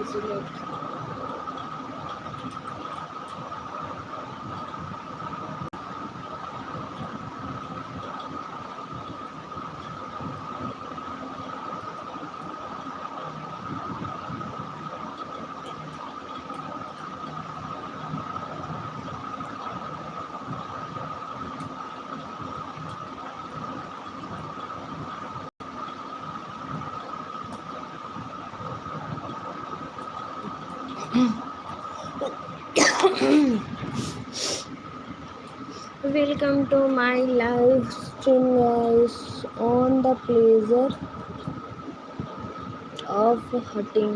Select. Welcome to my live stream guys on the pleasure of hating.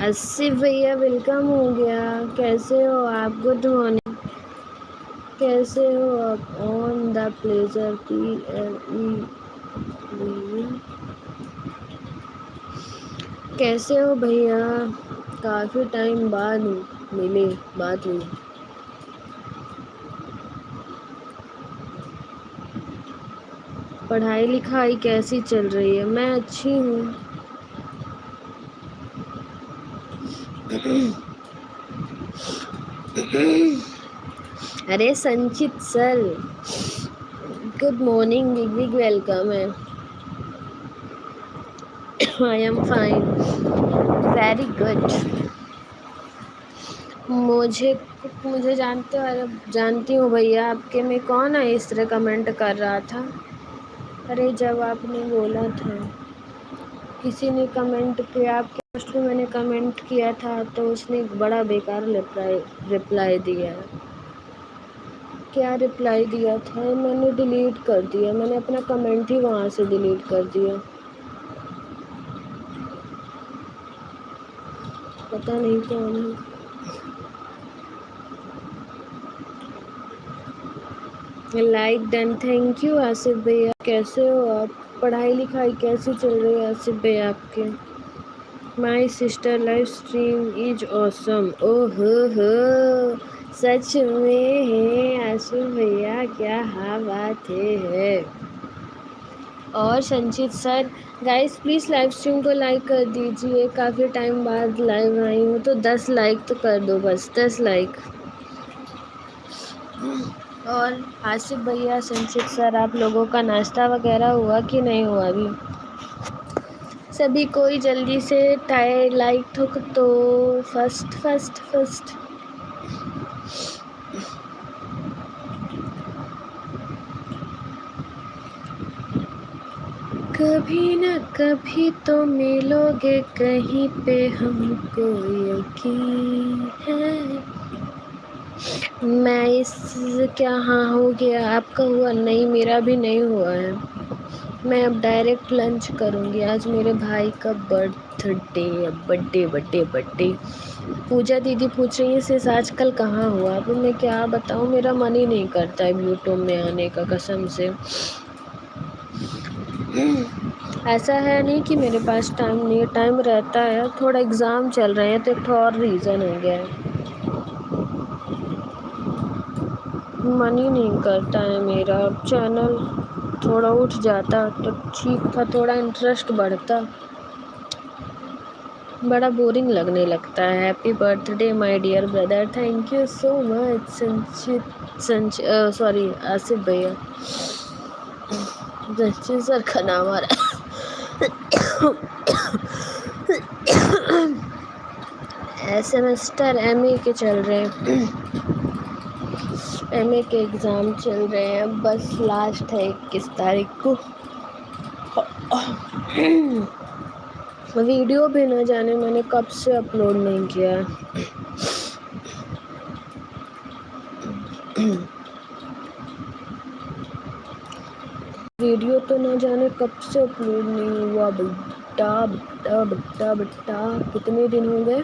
Asif भैया welcome हो गया। कैसे हो आप? Good morning. कैसे हो आप? On the pleasure PLE। कैसे हो भैया? काफ़ी टाइम बाद मिले, बात हुई। पढ़ाई लिखाई कैसी चल रही है? मैं अच्छी हूँ। अरे Sanchit sir, good morning, big big welcome है। I am fine, very good. मुझे जानती हूँ भैया। आपके में कौन है इस तरह कमेंट कर रहा था? अरे जब आपने बोला था, किसी ने कमेंट किया आपके पोस्ट में, मैंने कमेंट किया था तो उसने एक बड़ा बेकार रिप्लाई दिया है। क्या रिप्लाई दिया था? मैंने डिलीट कर दिया। मैंने अपना कमेंट ही वहाँ से डिलीट कर दिया। पता नहीं कौन है। Like done, thank you Asif भैया। कैसे हो आप? पढ़ाई लिखाई कैसी चल रही है आसिफ भैया आपके? My sister live stream is awesome. ओहो हो, सच में है आसिफ भैया, क्या बात है। और संचित sir, guys please live stream को लाइक कर दीजिए। काफ़ी टाइम बाद लाइव आई हूँ तो 10 लाइक तो कर दो, बस 10 लाइक। और आसिफ भैया, संचित सर, आप लोगों का नाश्ता वगैरह हुआ कि नहीं हुआ अभी? सभी कोई जल्दी से लाइक ठोक तो। First first first. कभी न कभी तो मिलोगे कहीं पे, हमको यकीन है। मैं इस क्या? हाँ हो गया। आपका हुआ? नहीं, मेरा भी नहीं हुआ है। मैं अब डायरेक्ट लंच करूँगी। आज मेरे भाई का बर्थडे। पूजा दीदी पूछ रही है सिर्फ आजकल कहाँ हुआ? अब मैं क्या बताऊँ, मेरा मन ही नहीं करता है यूट्यूब में आने का, कसम से। ऐसा है नहीं कि मेरे पास टाइम नहीं है, टाइम रहता है। थोड़ा एग्ज़ाम चल रहे हैं तो एक और रीज़न हो गया है। मन ही नहीं करता है मेरा। चैनल थोड़ा उठ जाता तो ठीक था, थोड़ा इंटरेस्ट बढ़ता। बड़ा बोरिंग लगने लगता है। Happy birthday my dear brother, thank you so much. Sorry Asif भैया, संचित सर का नाम आ रहा है। सेमेस्टर MA के चल रहे हैं। MA के एग्ज़ाम चल रहे हैं, बस लास्ट है 21 तारीख को। वीडियो भी न जाने मैंने कब से अपलोड नहीं किया है। वीडियो तो न जाने कब से अपलोड नहीं हुआ। बेटा कितने दिन हो गए?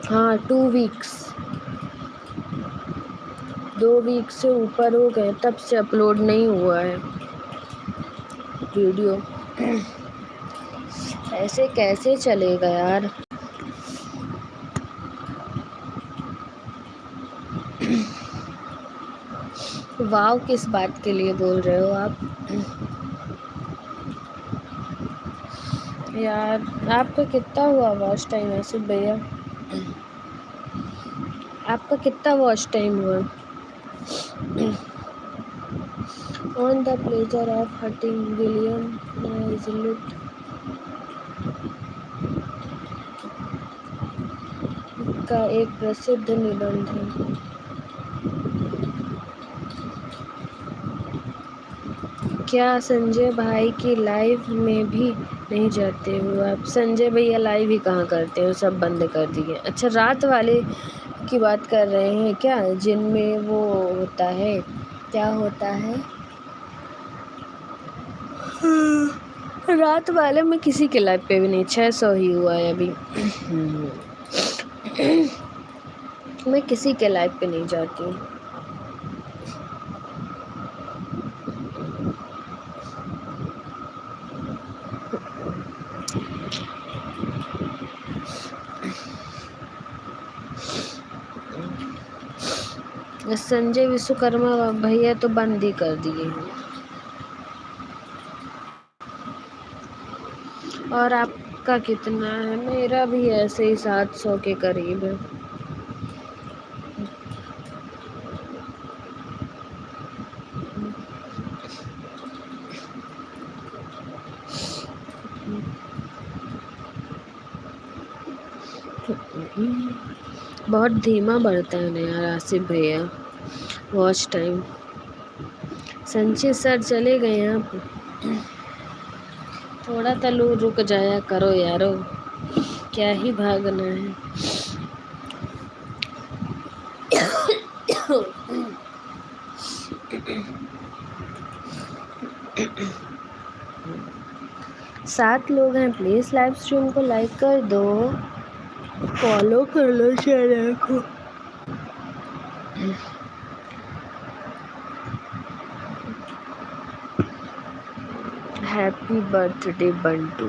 हाँ, 2 वीक्स, 2 वीक से ऊपर हो गए, तब से अपलोड नहीं हुआ है वीडियो। ऐसे कैसे चलेगा यार? वाव किस बात के लिए बोल रहे हो आप? यार आपका कितना हुआ वॉच टाइम आसिफ भैया? आपका कितना वॉच टाइम हुआ? On the pleasure of hurting William Hazlitt का एक प्रसिद्ध निबंध है। क्या संजय भाई की लाइव में भी नहीं जाते हो आप? संजय भैया लाइव ही कहाँ करते हो, सब बंद कर दिए। अच्छा, रात वाले की बात कर रहे हैं क्या, जिनमें वो होता है, क्या होता है? रात वाले में किसी के लाइव पे भी नहीं, 600 ही हुआ है अभी। मैं किसी के लाइव पे नहीं जाती हूँ। संजय विश्वकर्मा भैया तो बंद ही कर दिए हैं। और आपका कितना है? मेरा भी ऐसे ही 700 के करीब है। बहुत धीमा बढ़ता है ना यार आसिफ भैया वॉच टाइम। संजय सर चले गए यहाँ पे। थोड़ा तलू रुक जाया करो यारो, क्या ही भागना है। सात लोग हैं, प्लीज लाइव स्ट्रीम को लाइक कर दो, फॉलो कर लो चैनल को। Happy birthday Bantu.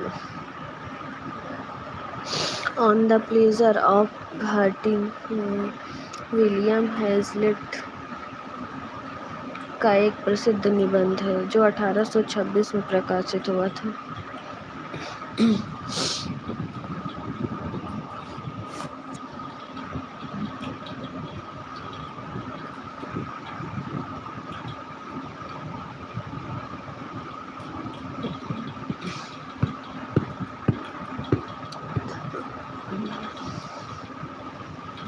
On the pleasure of hurting William Hazlitt का एक प्रसिद्ध निबंध है जो 1826 में प्रकाशित हुआ था।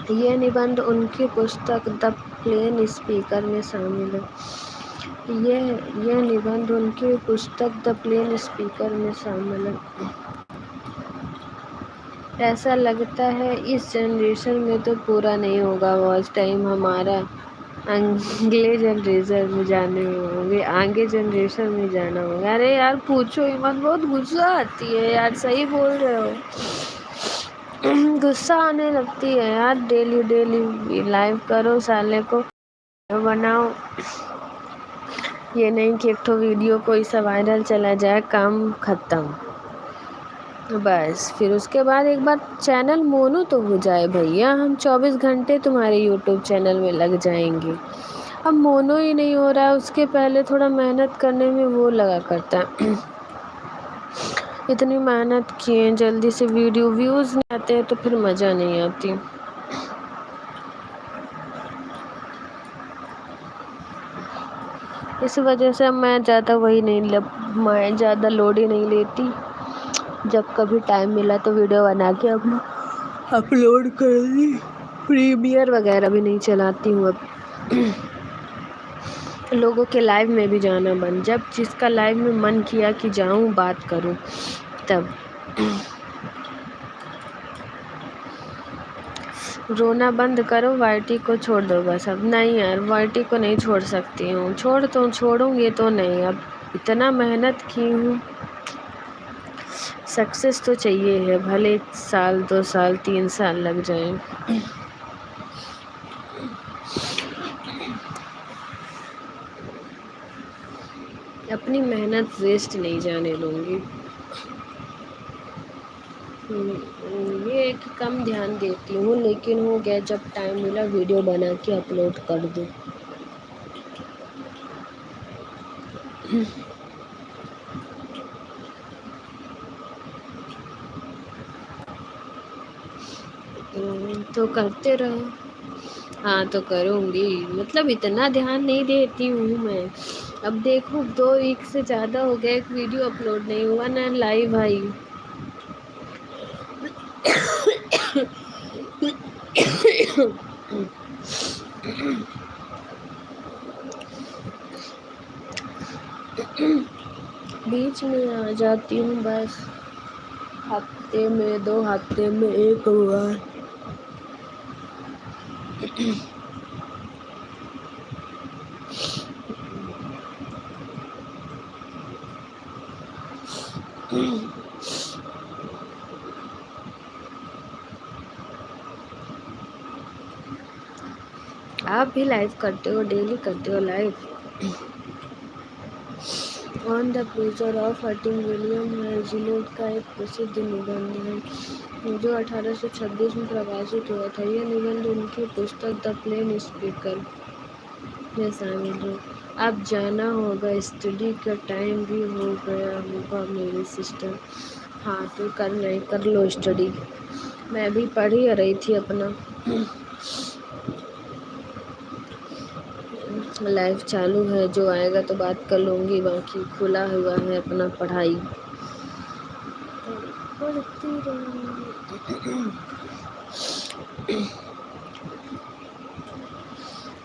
यह निबंध उनकी पुस्तक द प्लेन स्पीकर में शामिल है। यह निबंध उनकी पुस्तक द प्लेन स्पीकर में शामिल है। ऐसा लगता है इस जनरेशन में तो पूरा नहीं होगा वॉच टाइम हमारा, अगले जनरेशन में जाने होंगे, आगे जनरेशन में जाना होगा। अरे यार पूछो ही मत, बहुत गुस्सा आती है यार, सही बोल रहे हो। गुस्सा आने लगती है यार। डेली डेली लाइव करो, साले को बनाओ। ये नहीं कि एक तो वीडियो कोई सा वायरल चला जाए, काम खत्म बस। फिर उसके बाद एक बार चैनल मोनो तो हो जाए भैया, हम 24 घंटे तुम्हारे यूट्यूब चैनल में लग जाएंगे। अब मोनो ही नहीं हो रहा है, उसके पहले थोड़ा मेहनत करने में वो लगा करता है। इतनी मेहनत किए, जल्दी से वीडियो व्यूज़ नहीं आते हैं तो फिर मज़ा नहीं आती। इस वजह से मैं ज़्यादा वही नहीं मैं ज़्यादा लोड ही नहीं लेती। जब कभी टाइम मिला तो वीडियो बना के अपलोड कर दी। प्रीमियर वगैरह भी नहीं चलाती हूँ अब। लोगों के लाइव में भी जाना बंद, जब जिसका लाइव में मन किया कि जाऊँ बात करूँ तब। रोना बंद करो, वाईटी को छोड़ दो बस। अब नहीं यार, वाईटी को नहीं छोड़ सकती हूँ। छोड़ूंगी तो नहीं, अब इतना मेहनत की हूँ, सक्सेस तो चाहिए है, भले 1 साल 2 साल 3 साल लग जाए। अपनी मेहनत वेस्ट नहीं जाने दूंगी। ये एक कम ध्यान देती हूँ, लेकिन हो गया जब टाइम मिला वीडियो बना के अपलोड कर दूँ। तो करते रहो। हाँ तो करूँगी, मतलब इतना ध्यान नहीं देती हूँ मैं। अब देखो 2 वीक से ज़्यादा हो गया, एक वीडियो अपलोड नहीं हुआ ना लाइव आई। बीच में आ जाती हूँ बस, हफ्ते में 2 हफ्ते में 1 बार। आप भी लाइव करते हो, डेली करते हो live. On the pleasure of hurting William Hazlitt का एक प्रसिद्ध निबंध है जो 1826 में प्रकाशित हुआ था। यह निबंध उनकी पुस्तक द प्लेन स्पीकर में शामिल है। अब जाना होगा, स्टडी का टाइम भी हो गया होगा मेरी सिस्टर। हाँ तो कर लो स्टडी, मैं भी पढ़ ही रही थी अपना। लाइफ चालू है, जो आएगा तो बात कर लूँगी, बाकी खुला हुआ है अपना पढ़ाई पढ़ती रहूँगी।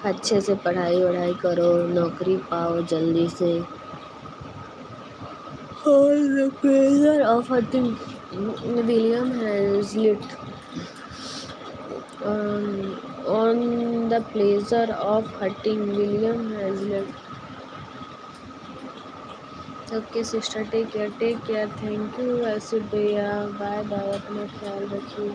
अच्छे से पढ़ाई वढ़ाई करो, नौकरी पाओ जल्दी से। The pleasure of hurting William Hazlitt on the pleasure of hurting William Hazlitt. Okay sister, take care. Thank you ऐसे भैया, बाय बाय, अपना ख्याल रखिए।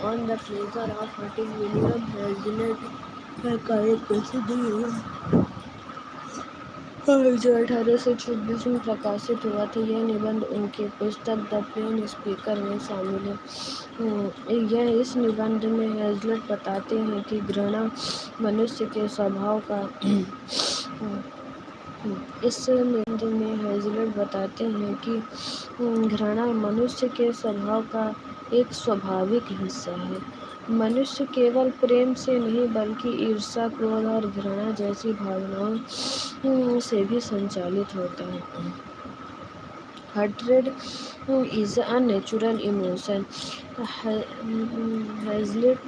On the pleasure of hurting William Hazlitt का एक प्रसिद्ध जो 1826 में प्रकाशित हुआ था। यह निबंध उनकी पुस्तक द प्लेन स्पीकर में शामिल है। इस निबंध में हेज़लेट बताते हैं कि घृणा मनुष्य के स्वभाव का इस निबंध में हेज़लेट बताते हैं कि घृणा मनुष्य के स्वभाव का एक स्वाभाविक हिस्सा है। मनुष्य केवल प्रेम से नहीं बल्कि ईर्ष्या, क्रोध और घृणा जैसी भावनाओं से भी संचालित होता है। Hatred is a natural emotion. हेज़लेट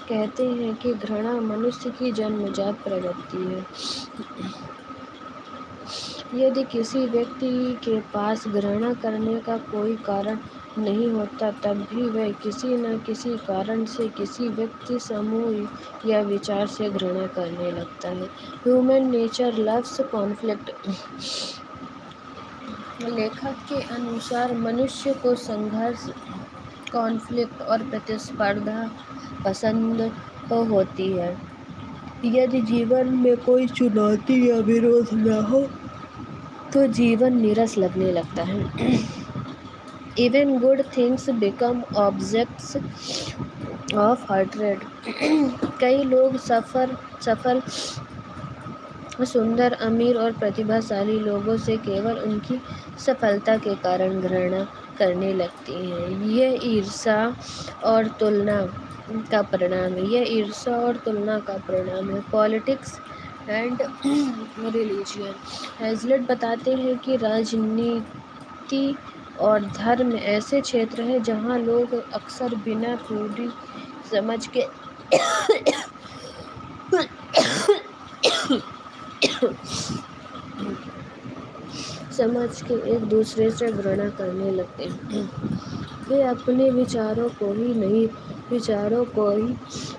कहते हैं कि घृणा मनुष्य की जन्मजात प्रवृत्ति है। यदि किसी व्यक्ति के पास घृणा करने का कोई कारण नहीं होता, तब भी वह किसी न किसी कारण से किसी व्यक्ति, समूह या विचार से घृणा करने लगता है। Human nature loves conflict. लेखक के अनुसार मनुष्य को संघर्ष, कॉन्फ्लिक्ट और प्रतिस्पर्धा पसंद होती है। यदि जीवन में कोई चुनौती या विरोध न हो तो जीवन नीरस लगने लगता है। Even good things become objects of hatred. कई लोग सफल, सुंदर, अमीर और प्रतिभाशाली लोगों से केवल उनकी सफलता के कारण घृणा करने लगते हैं। यह ईर्ष्या और तुलना का परिणाम है। Politics and religion. हेज़लेट बताते हैं कि राजनीति और धर्म ऐसे क्षेत्र हैं जहां लोग अक्सर बिना पूरी समझ के एक दूसरे से घृणा करने लगते हैं। वे अपने विचारों को ही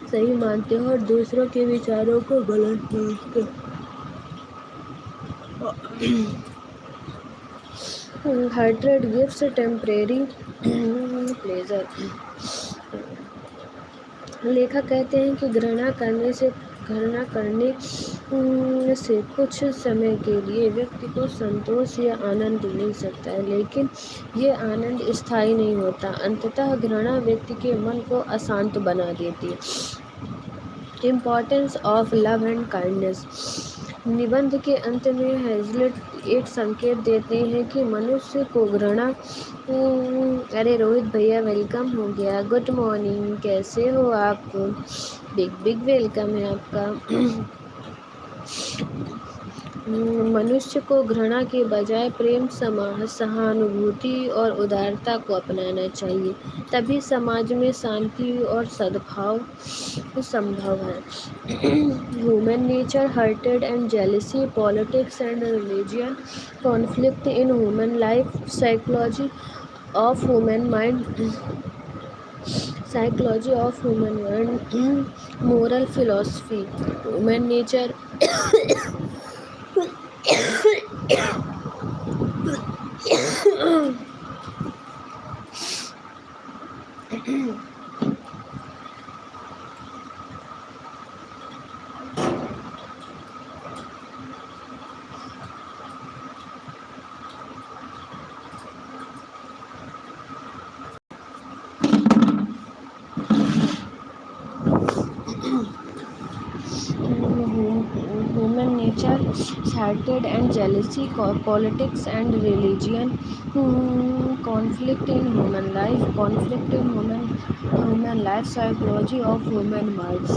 सही मानते हैं और दूसरों के विचारों को गलत मानते हैं। Hatred gives temporary pleasure. लेखक कहते हैं कि घृणा करने से कुछ समय के लिए व्यक्ति को संतोष या आनंद मिल सकता है, लेकिन ये आनंद स्थायी नहीं होता। अंततः घृणा व्यक्ति के मन को अशांत बना देती है। Importance of love and kindness. निबंध के अंत में हेजलेट एक संकेत देते हैं कि मनुष्य को घृणा अरे रोहित भैया वेलकम हो गया, गुड मॉर्निंग, कैसे हो आप? बिग बिग वेलकम है आपका। मनुष्य को घृणा के बजाय प्रेम, सहानुभूति और उदारता को अपनाना चाहिए, तभी समाज में शांति और सद्भाव संभव है। Human nature, hurted and jealousy, politics and religion, conflict in human life, psychology of human mind, moral philosophy, human nature. Human nature, hatred and jealousy, politics and religion, conflict in human life, psychology of human mind,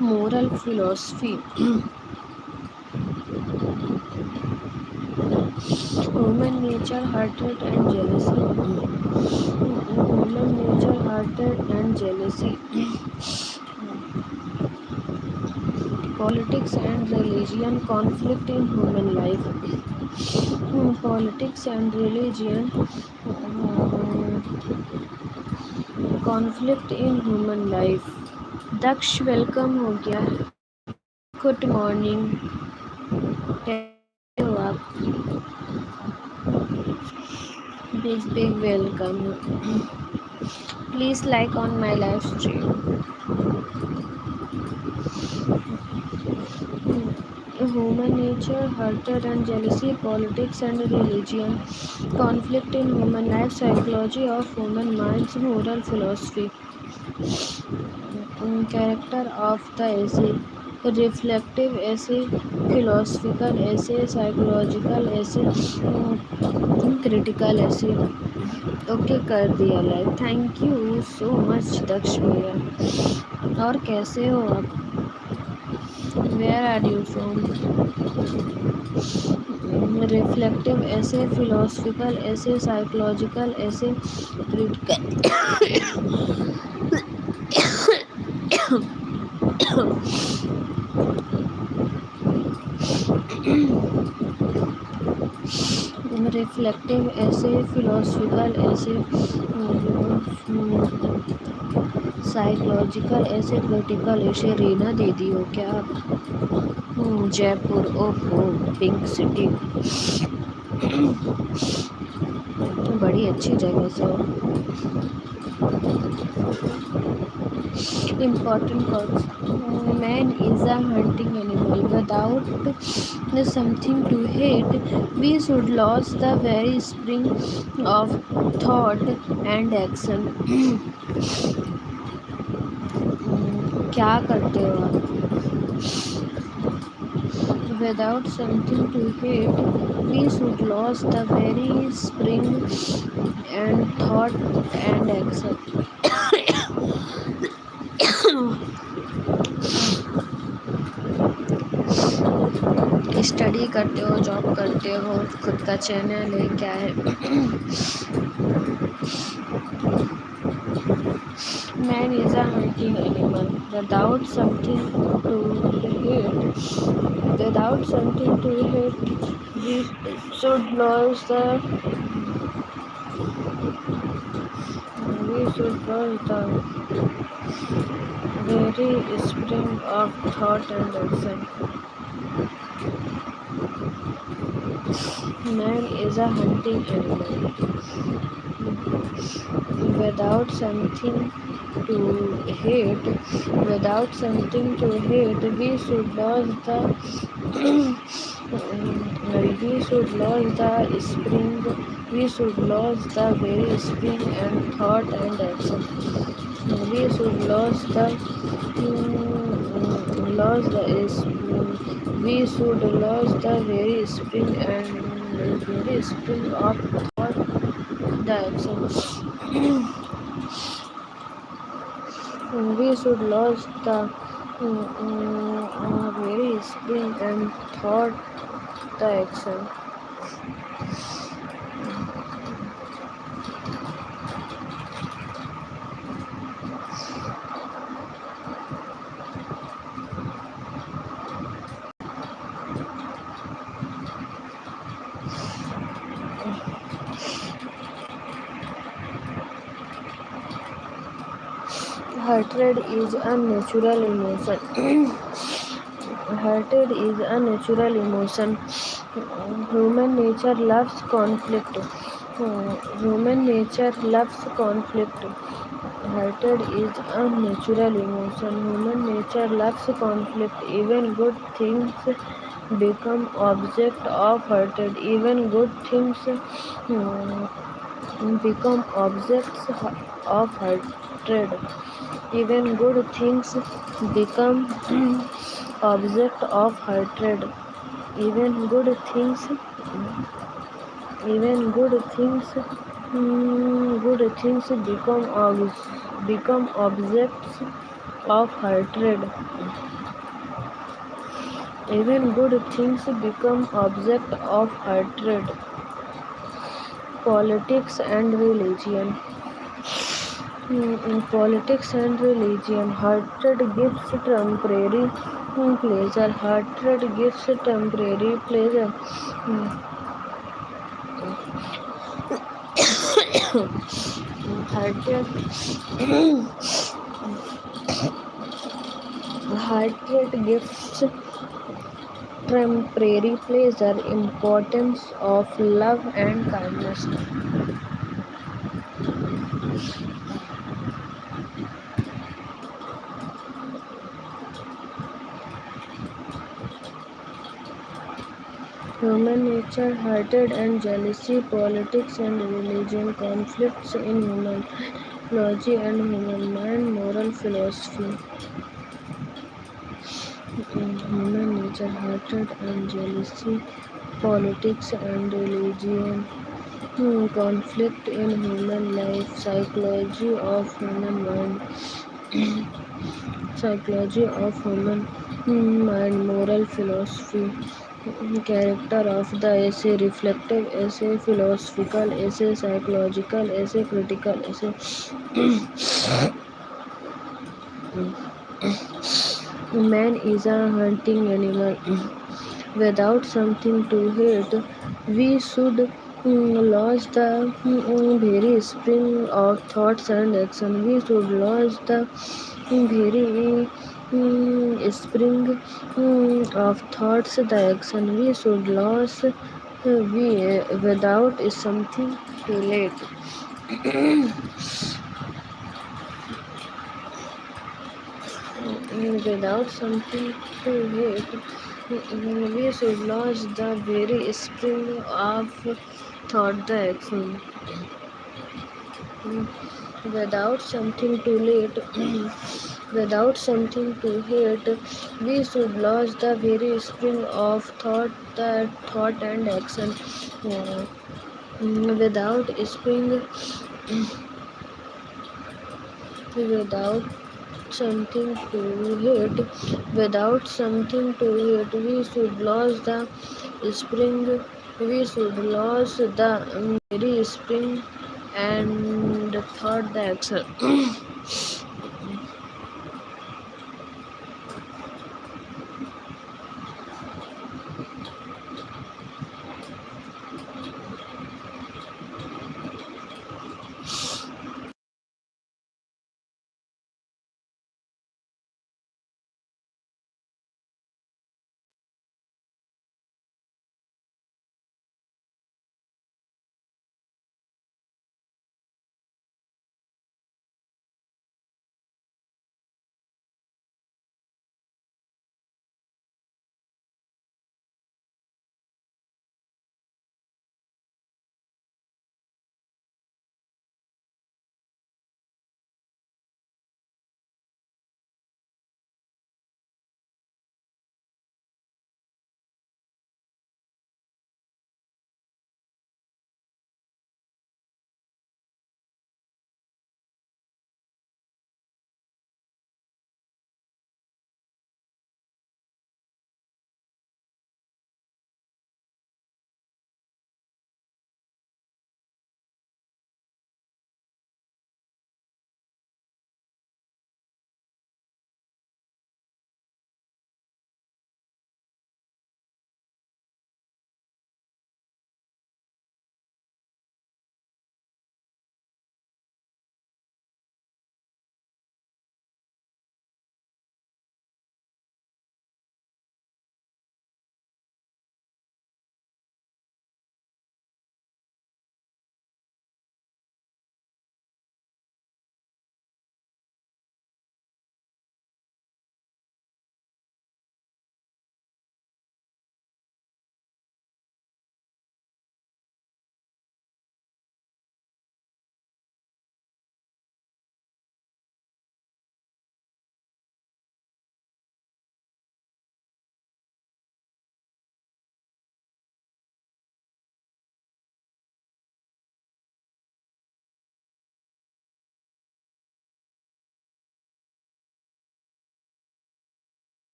moral philosophy, human nature, hatred and jealousy, politics and religion, conflict in human life, politics and religion, conflict in human life. Daksh welcome हो गया, good morning, कैसे हो आप? Big big welcome, please like on my live stream. Human nature, hatred and jealousy, politics and religion, conflict in human life, psychology of human minds, moral philosophy. Character of the essay: reflective essay, philosophical essay, psychological essay, critical essay. Okay कर दिया like, thank you so much Daksh भैया। और कैसे हो आप? Where are you from? Reflective essay, philosophical essay, psychological essay, critical reflective essay, philosophical essay, psychological essay, critical essay. Reena दीदी हो क्या आप? जयपुर, ओहो पिंक सिटी, बड़ी अच्छी जगह से हो। Important quotes: man is a hunting animal. Without something to hate, we should lose the very spring of thought and action. क्या करते हो आप? Without something to hate, we should lose the very spring and thought and action. Study करते हो, job करते हो, खुद का चैनल है, क्या है? Man is a hunting animal. Without something to hate, we should lose the very spring of thought and action. Man is a hunting animal. without something to hate, without something to hate, we should lose the we should lose the spring, we should lose the very spring and thought and action. We should lose the lose the we should lose the very spring and very spring of thought the action. We should lose the very spring and thought the action. Hatred is a natural emotion. Hatred is a natural emotion. Human nature loves conflict. Human nature loves conflict. Hatred is a natural emotion. Human nature loves conflict. Even good things become object of hatred. Even good things become objects of hatred. Even good things become object of hatred. Even good things, even good things become objects of hatred. Even good things become object of hatred. Politics and religion. In politics and religion, hatred gives temporary pleasure. Hatred gives temporary pleasure. Hatred, hatred gives temporary pleasure. Importance of love and kindness. Human nature, hatred and jealousy, politics and religion, conflicts in human logic and human mind, moral philosophy. Human nature, hatred and jealousy, politics and religion, conflict in human life, psychology of human mind, psychology of human mind, moral philosophy. Character of the essay: reflective essay, philosophical essay, psychological essay, critical essay. Man is a hunting animal. Without something to hate, we should lose the very spring of thoughts and action. We should lose the very spring of thoughts, the action. We should lose without something to late. Without something to hate, we should lose the very spring of thought, the action. Without something to late, without something to hate, we should lose the very spring of thought, the thought and action. Without spring, without something to hate, without something to hate, we should lose the spring, we should lose the very spring and thought the action.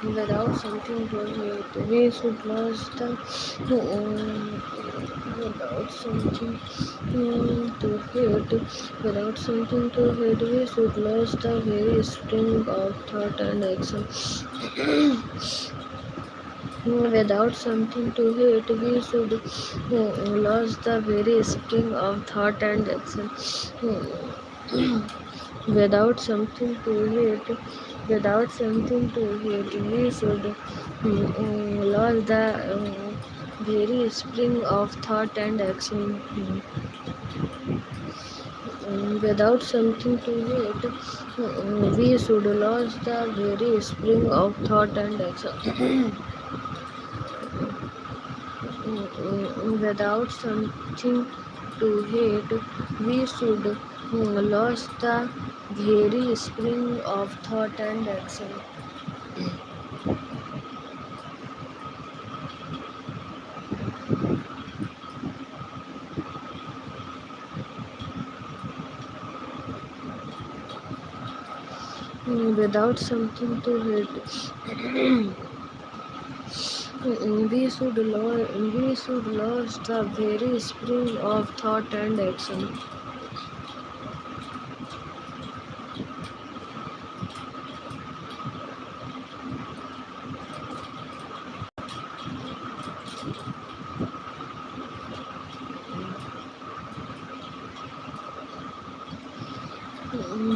Without something to hate, we should lose the without something to hate. Without something to hate, we should lose the very spring of thought and action. Without something to hate, we should lose the very spring of thought and action. Without something to hate, without something to hate, we should lose the very spring of thought and action. Without something to hate, we should lose the very spring of thought and action. Without something to hate, we should lose the very spring of thought and action. Without something to hate, we should lose the very spring of thought and action.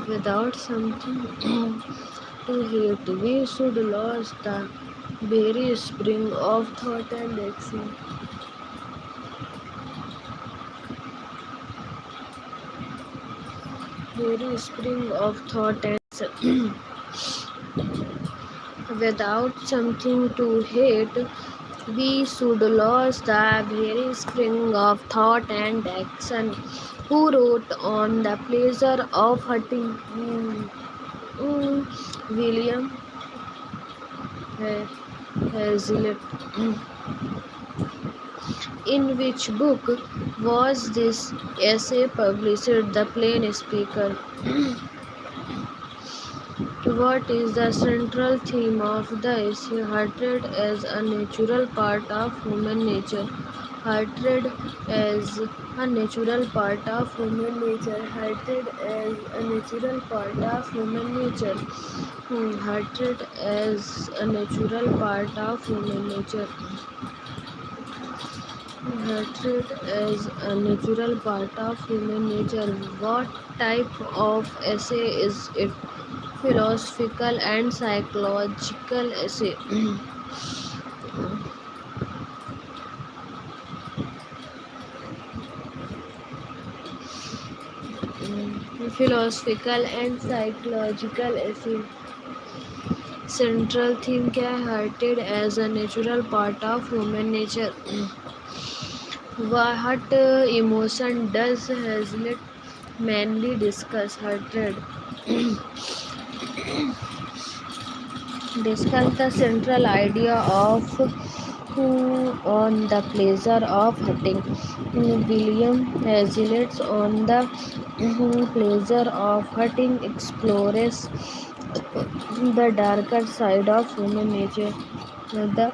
Without something to hate, we should lose the very spring of thought and action. Very spring of thought and action. Without something to hate, we should lose the very spring of thought and action. Who wrote on the pleasure of hurting? William Hazlitt. In which book was this essay published? The Plain Speaker. What is the central theme of the essay? Hatred as a natural part of human nature. Hatred as a natural part of human nature. Hatred as a natural part of human nature. Hatred as a natural part of human nature. Hatred as a natural part of human nature. What type of essay is it? Philosophical and psychological essay. Philosophical and psychological essay. Central theme क्या है? Hatred as a natural part of human nature. What emotion does Hazlitt mainly discuss? Hatred. Discuss the central idea of on the pleasure of hurting. William Hazlitt on the pleasure of hurting explores the darker side of human nature. The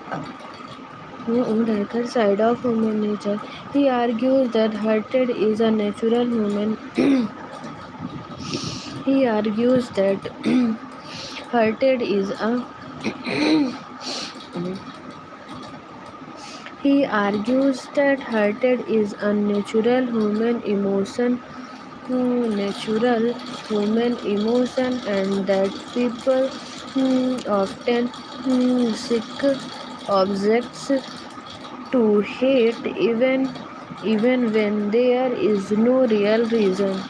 darker side of human nature. He argues that hatred is a natural human. He argues that hatred is a He argues that hatred is a natural human emotion, and that people often seek objects to hate even when there is no real reason.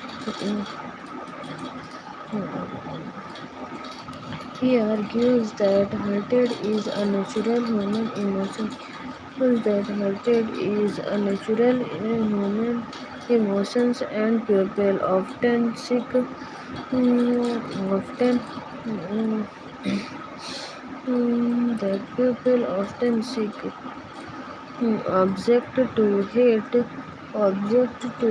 He argues that hatred is a natural human emotion. Emotions and people often seek often that people often seek object to hate object to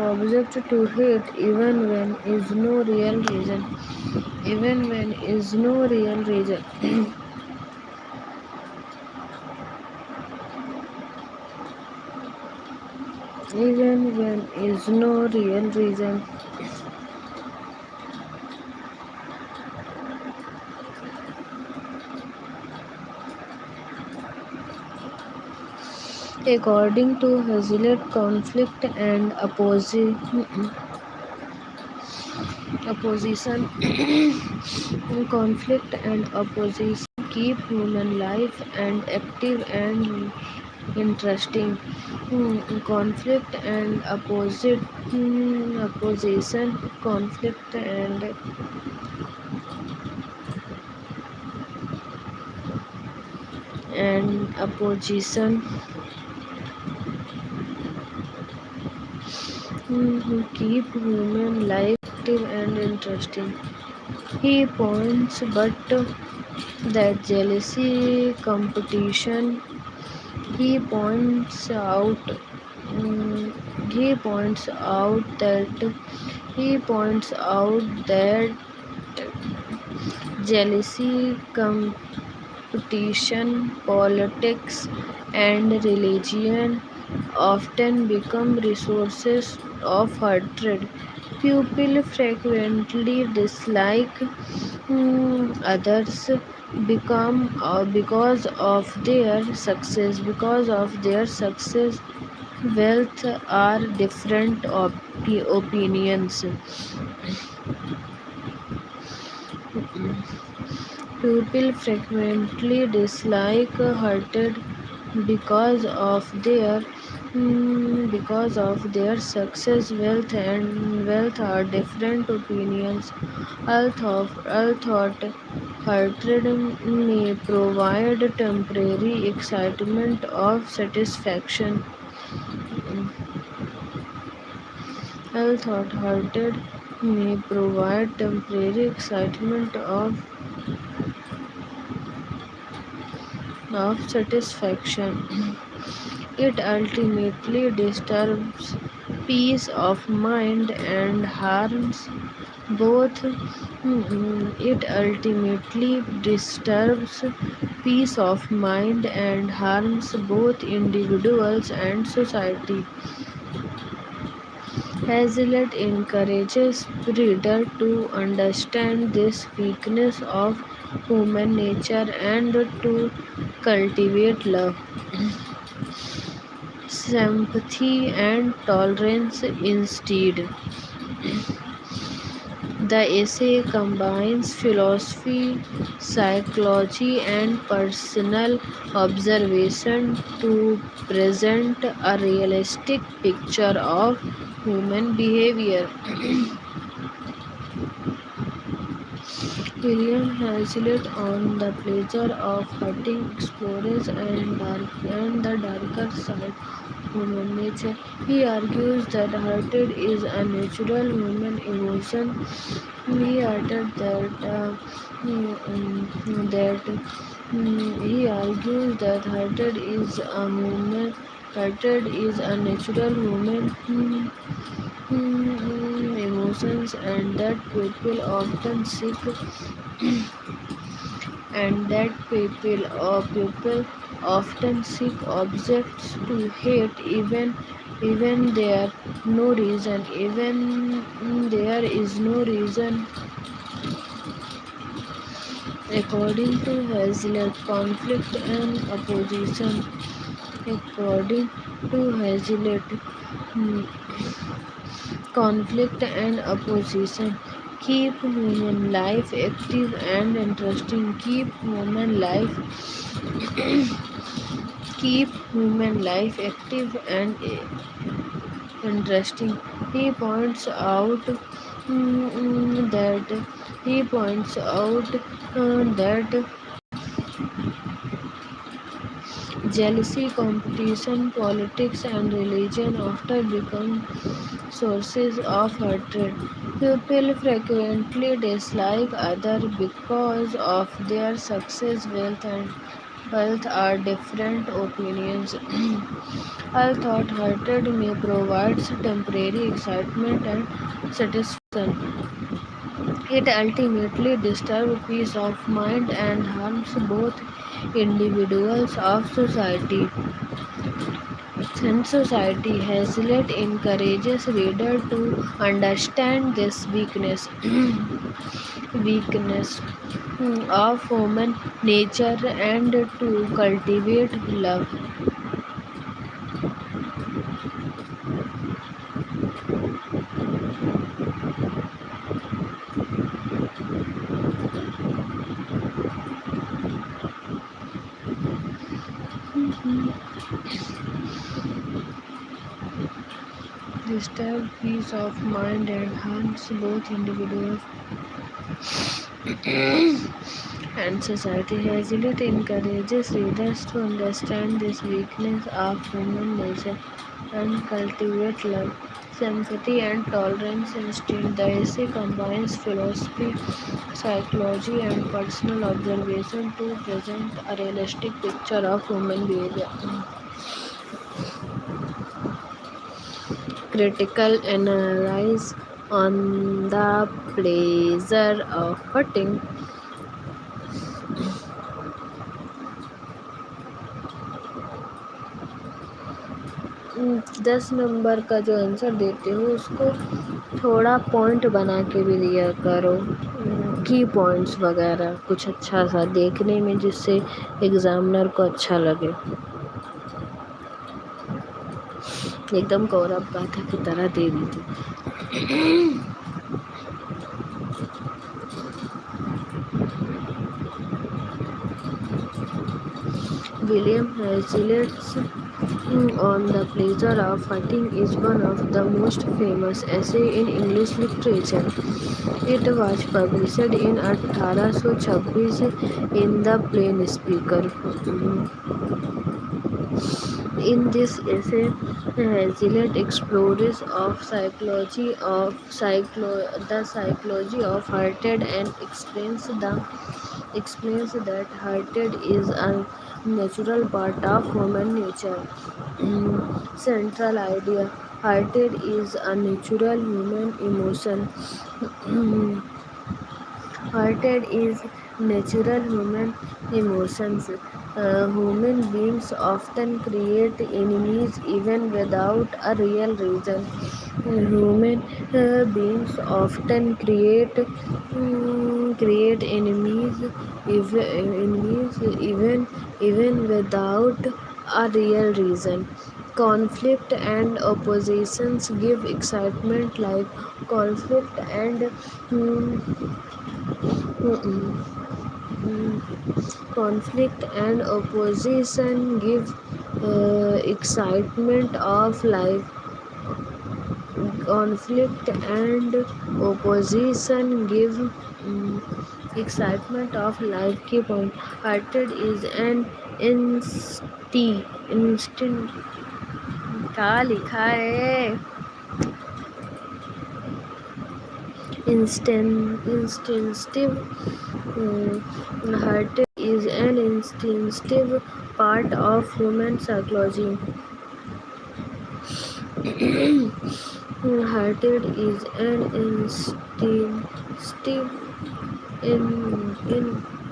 object to hate even when is no real reason. Even when is no real reason. Even when is no real reason. According to Hazlitt, opposition, conflict and opposition keep human life and active and interesting. Conflict and opposition, conflict and opposition keep human life active and interesting. He points, but that jealousy, competition. He points out. mm, he points out that he points out that jealousy, competition, politics, and religion often become resources of hatred. People frequently dislike others because of their success, wealth, or different opinions. People frequently dislike hurted because of their success, wealth or different opinions. Although hatred may provide temporary excitement of satisfaction. Although hatred may provide temporary excitement of satisfaction. It ultimately disturbs peace of mind and harms both. It ultimately disturbs peace of mind and harms both individuals and society. Hazlitt encourages reader to understand this weakness of human nature and to cultivate love, sympathy, and tolerance instead. The essay combines philosophy, psychology, and personal observation to present a realistic picture of human behavior. William Hazlitt on the pleasure of hurting explores and the darker side human nature. He argues that hatred is a natural human emotion. He added he argues that hatred is a natural human emotions, and that people often seek objects to hate even there is no reason. According to Hazlitt, according to Hazlitt, hmm, conflict and opposition keep human life active and interesting. Keep human life active and interesting. He points out that he points out that jealousy, competition, politics, and religion often become sources of hatred. People frequently dislike others because of their success, wealth, and Health are different opinions. I thought hearted may provide temporary excitement and satisfaction. It ultimately disturbs peace of mind and harms both individuals of society. Since society Hazlitt encourages reader to understand this weakness of human nature and to cultivate love. Disturb peace of mind and harms both individuals and society. Hazlitt encourages readers to understand this weakness of human nature and cultivate love, sympathy, and tolerance instead. The essay combines philosophy, psychology, and personal observation to present a realistic picture of human behavior. Critical analysis on the pleasure of hurting. 10 number का जो answer देते हो उसको थोड़ा point बना के भी दिया करो, की पॉइंट्स वगैरह कुछ अच्छा सा देखने में जिससे एग्जामिनर को अच्छा लगे, एकदम कौरव गाथा की तरह दे दी थी। William Hazlitt's On the Pleasure of Fighting is one of the most famous essays in English literature. It was published in 1826 in the Plain Speaker. In this essay, Hazlitt explores the psychology of hearted and explains that hearted is a natural part of human nature. Central idea: hearted is a natural human emotion. Hearted is natural human emotions. Human beings often create enemies even without a real reason. Human beings often create enemies even without a real reason. Conflict and oppositions give excitement like conflict and mm, conflict and opposition give excitement of life. Conflict and opposition give excitement of life. Key point: hearted is an instinct. क्या लिखा है? Instinctive. Heart is an instinctive part of human psychology. Hearted is an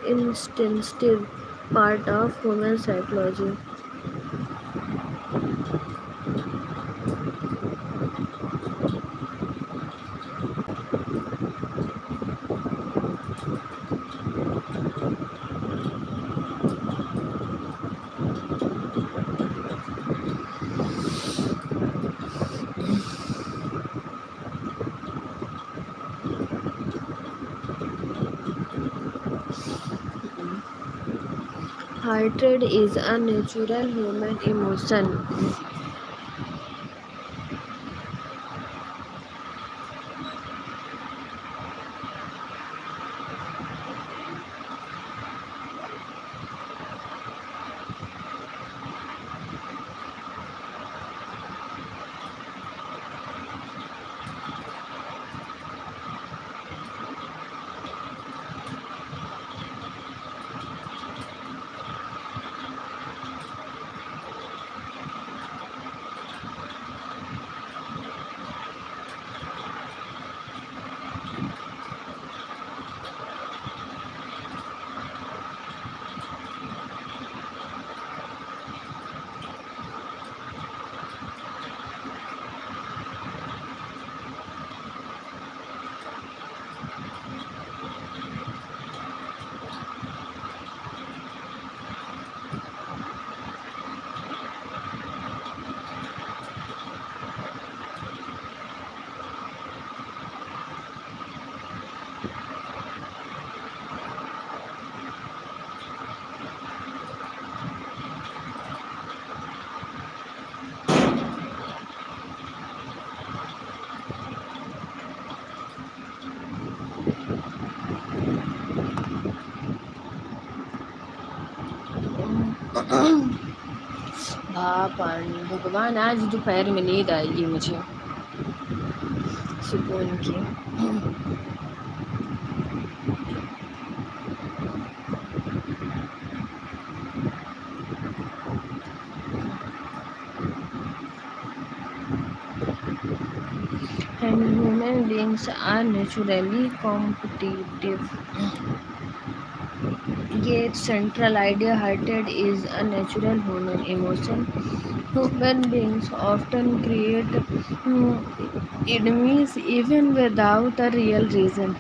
instinctive part of human psychology. Hatred is a natural human emotion. भगवान आज दोपहर में नींद आएगी मुझे सुकून की। And human beings are naturally competitive. Yet central idea hearted is a natural human emotion. Human beings often create enemies even without a real reason.